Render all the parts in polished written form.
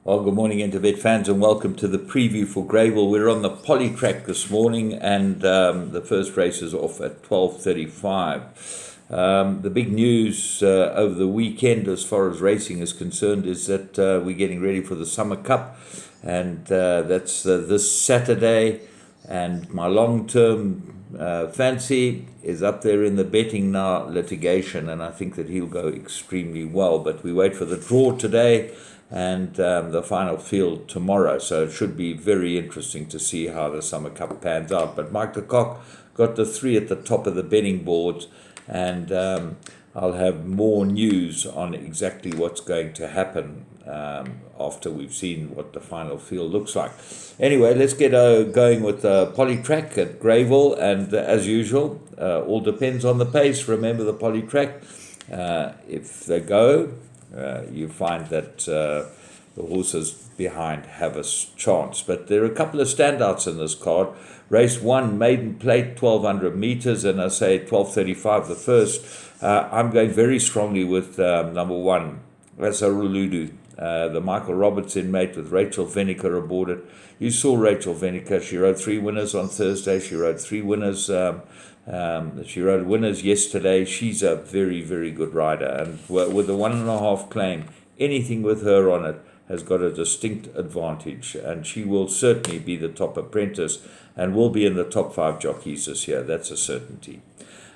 Well, good morning, Intervet fans, and welcome to the preview for Greyville. We're on the poly track this morning, and the first race is off at 12:35. The big news over the weekend, as far as racing is concerned, is that we're getting ready for the Summer Cup, and that's this Saturday. And my long-term fancy is up there in the betting now litigation, and I think that he'll go extremely well. But we wait for the draw today and the final field tomorrow. So it should be very interesting to see how the Summer Cup pans out. But Mike the Cock got the three at the top of the betting boards, and I'll have more news on exactly what's going to happen after we've seen what the final field looks like. Anyway, let's get going with the poly track at Greyville, and as usual, all depends on the pace. Remember the poly track. If they go, you find that the horses behind have a chance. But there are a couple of standouts in this card. Race 1, Maiden Plate, 1,200 metres, and I say 12:35 the first. I'm going very strongly with number 1, Rasaruludu. The Michael Robertson mate with Rachel Venica aboard it. You saw Rachel Venica. She rode 3 winners on Thursday. She rode 3 winners. She rode winners yesterday. She's a very, very good rider. And with the 1.5 claim, anything with her on it has got a distinct advantage. And she will certainly be the top apprentice and will be in the top 5 jockeys this year. That's a certainty.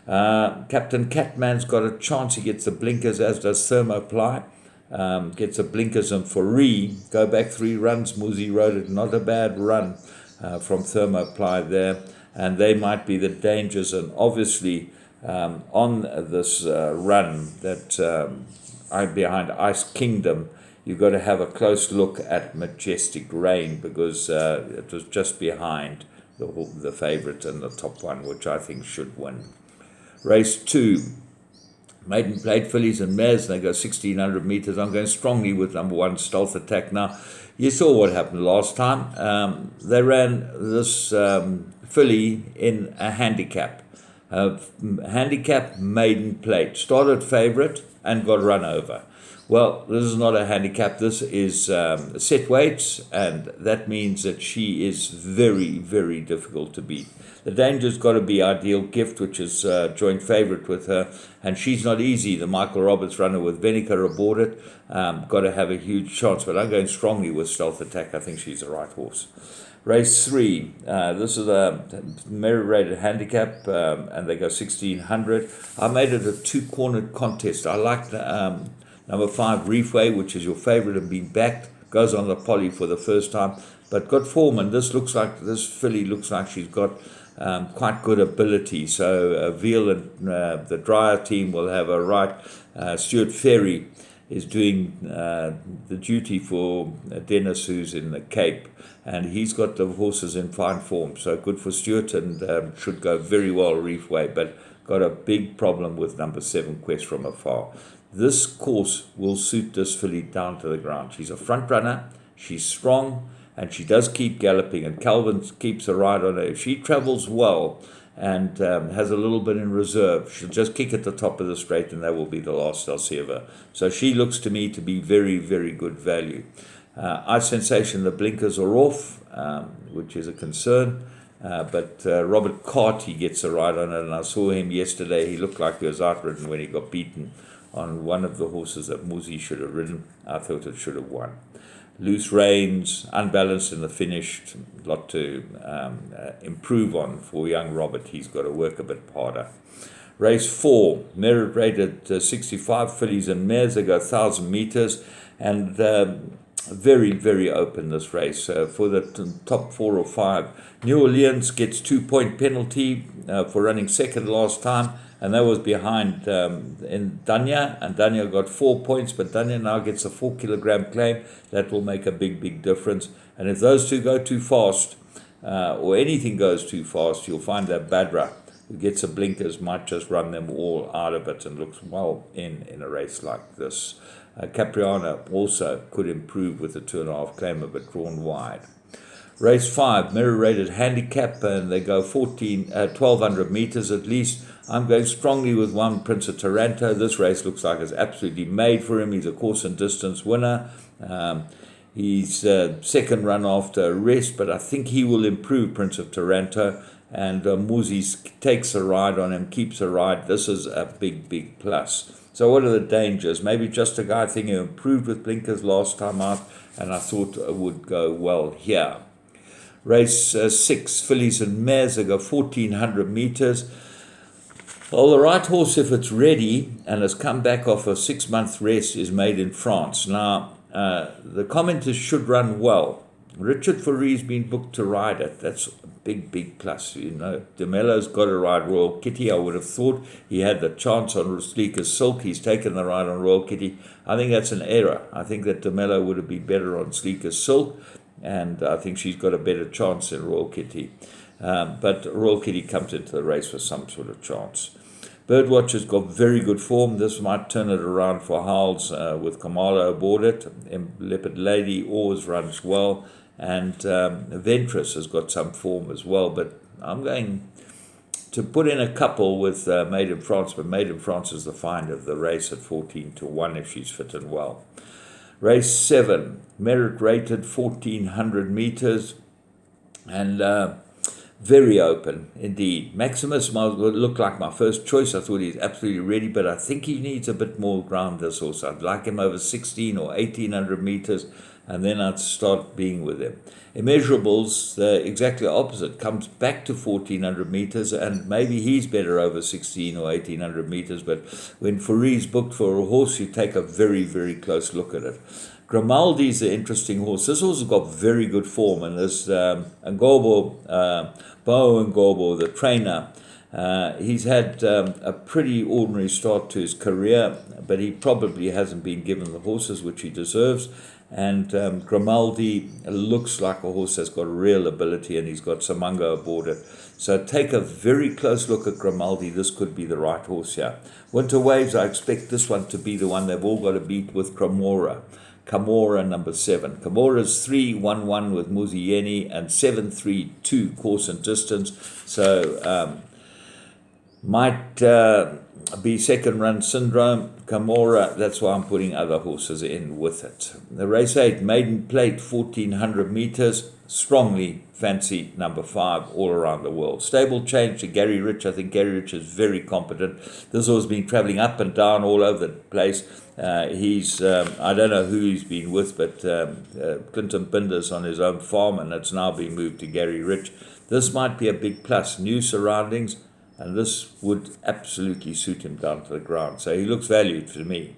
Captain Catman's got a chance. He gets the blinkers, as does Thermoply. Gets the blinkers and Foree. Go back 3 runs. Muzi rode it. Not a bad run from Thermoply there. And they might be the dangers. And obviously, on this run that I'm behind Ice Kingdom, you've got to have a close look at Majestic Rain, because it was just behind the favourite and the top one, which I think should win. Race 2, Maiden Plate fillies and mares, and they go 1,600 metres. I'm going strongly with number 1, Stealth Attack. Now, you saw what happened last time. They ran this filly in a handicap. Handicap Maiden Plate. Started favourite and got run over. Well, this is not a handicap. This is set weights, and that means that she is very, very difficult to beat. The danger's got to be Ideal Gift, which is joint favourite with her, and she's not easy. The Michael Roberts runner with Venica aboard it, got to have a huge chance, but I'm going strongly with Stealth Attack. I think she's the right horse. Race 3, this is a merit-rated handicap, and they go 1,600. I made it a 2-cornered contest. I like number 5, Reefway, which is your favourite and been backed, goes on the poly for the first time, but got form, and this filly looks like she's got quite good ability. So Veal and the Dryer team will have a right. Stuart Ferry is doing the duty for Dennis, who's in the Cape, and he's got the horses in fine form. So good for Stuart, and should go very well Reefway, but got a big problem with number 7, Quest from Afar. This course will suit this filly down to the ground. She's a front runner, she's strong, and she does keep galloping, and Calvin keeps a ride on her. If she travels well and has a little bit in reserve, she'll just kick at the top of the straight, and that will be the last I'll see of her. So she looks to me to be very, very good value. Ice Sensation, the blinkers are off, which is a concern. But Robert Carty gets a ride on it, and I saw him yesterday. He looked like he was outridden when he got beaten on one of the horses that Muzi should have ridden. I thought it should have won. Loose reins, unbalanced in the finish, a lot to improve on for young Robert. He's got to work a bit harder. Race 4, merit rated 65 fillies and mares. They go 1,000 metres, and very, very open this race. For the top 4 or 5, New Orleans gets 2-point penalty for running second last time, and that was behind in Danya, and Danya got 4 points, but Danya now gets a 4-kilogram claim. That will make a big, big difference. And if those two go too fast, or anything goes too fast, you'll find that Badra, who gets the blinkers, might just run them all out of it and looks well in a race like this. Capriana also could improve with a 2.5 claimer, but drawn wide. Race 5, mirror-rated handicap, and they go 1,200 metres at least. I'm going strongly with 1, Prince of Taranto. This race looks like it's absolutely made for him. He's a course and distance winner. He's second run after a rest, but I think he will improve Prince of Taranto. And Muzis takes a ride on him, keeps a ride. This is a big, big plus. So what are the dangers? Maybe just a guy I think who improved with blinkers last time out, and I thought would go well here. Race 6, fillies and mares. They go 1,400 meters. Well, the right horse, if it's ready and has come back off a 6-month rest, is made in France. Now, the commenters should run well. Richard Foury's been booked to ride it. That's a big, big plus. You know, De Mello's got to ride Royal Kitty. I would have thought he had the chance on Sleek as Silk. He's taken the ride on Royal Kitty. I think that's an error. I think that De Mello would have been better on Sleek as Silk, and I think she's got a better chance than Royal Kitty. But Royal Kitty comes into the race with some sort of chance. Birdwatcher's got very good form. This might turn it around for Howells with Kamala aboard it. Leopard Lady always runs well. And Ventress has got some form as well. But I'm going to put in a couple with Made in France. But Made in France is the find of the race at 14-1 if she's fit and well. Race 7, merit rated 1,400 meters. And very open indeed. Maximus would look like my first choice. I thought he's absolutely ready, but I think he needs a bit more ground, this horse. I'd like him over 16 or 1,800 meters, and then I'd start being with him. Immeasurables, the exactly opposite, comes back to 1,400 meters, and maybe he's better over 16 or 1,800 meters, but when Foury's booked for a horse, you take a very, very close look at it. Grimaldi's an interesting horse. This horse has got very good form, and this Ngobo, Bo Ngobo, the trainer, he's had a pretty ordinary start to his career, but he probably hasn't been given the horses which he deserves. And Grimaldi looks like a horse that's got real ability, and he's got Samango aboard it. So take a very close look at Grimaldi. This could be the right horse here. Winter Waves, I expect this one to be the one they've all got to beat with Camorra. Camorra number 7. Camora's 3-1-1 with Muzieni and 7-3-2 course and distance. So might be second run syndrome. Camorra, that's why I'm putting other horses in with it. The race 8, Maiden Plate, 1,400 meters. Strongly fancy number 5 all around the world. Stable change to Gary Rich. I think Gary Rich is very competent. This horse has been traveling up and down all over the place. He's, I don't know who he's been with, but Clinton Binder's on his own farm, and it's now being moved to Gary Rich. This might be a big plus. New surroundings, and this would absolutely suit him down to the ground. So he looks valued to me.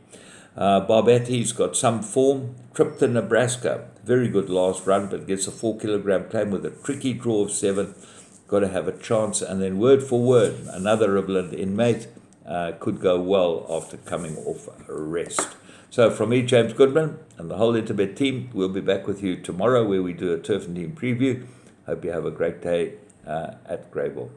Barbetti's got some form. Trip to Nebraska, very good last run, but gets a 4-kilogram claim with a tricky draw of 7. Got to have a chance. And then Word for Word, another Riverland inmate, could go well after coming off a rest. So from me, James Goodman, and the whole Interbet team, we'll be back with you tomorrow where we do a Turf and Team preview. Hope you have a great day at Greyville.